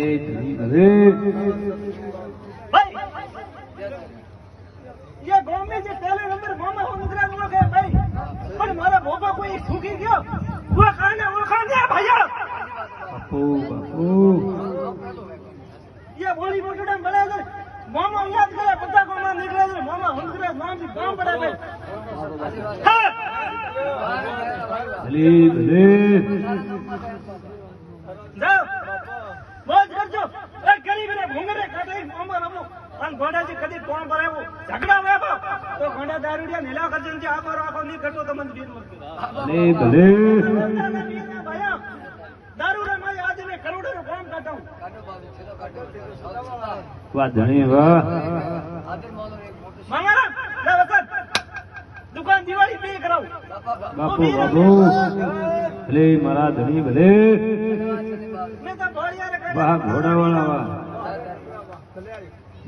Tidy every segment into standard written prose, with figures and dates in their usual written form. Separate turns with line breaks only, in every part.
ભલે ભલે
भाई ये गांव में जो पहले नंबर मामा हो निकला लोग है भाई पर मारा भोपा कोई सूखी गयो वो खान दे भैया
બાપુ બાપુ
ये बोली मोटड़ा बड़ा है मामा याद करे पता को ना निकले तो मामा हुनकरे नाम भी गांव पड़ा भाई
ભલે ભલે
जाओ मौज करजो ए गरीब ने भूंगरे काटे मामा रमो अन गोंडा जी कदी कोण भरायो झगड़ा वेबो तो गोंडा दारूडिया नेला करजन जी आको राखो नहीं कटो तो मन बीर मत
ભલે ભલે
भैया दारू रे मैं आज में करोड़ों रो काम काटाऊं
વાહ ધણી વાહ
मंगारा ले वसत दुकान दिवाली पे कराऊं
બાપુ બાપુ ભલે મારા ધણી ભલે
मैं तो बढ़िया रे
વાહ ઘોડાવાળા વાહ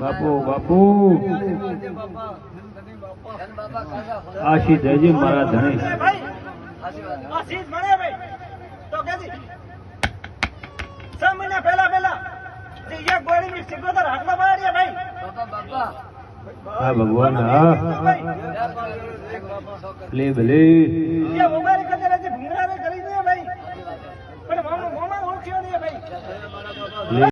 બાપુ બાપુ આશી જયજી મારા ધણી
भाई आशीष मरे भाई तो कहती 6 महीना पहला जे ये गोड़ी में सिकोदर हाथ में मारिया भाई
હા ભગવાન હા ભલે ભલે
ये मोबाइल करते रहते भूंगरा रे करी नहीं भाई पर मामा ओळख्यो नहीं भाई
ભલે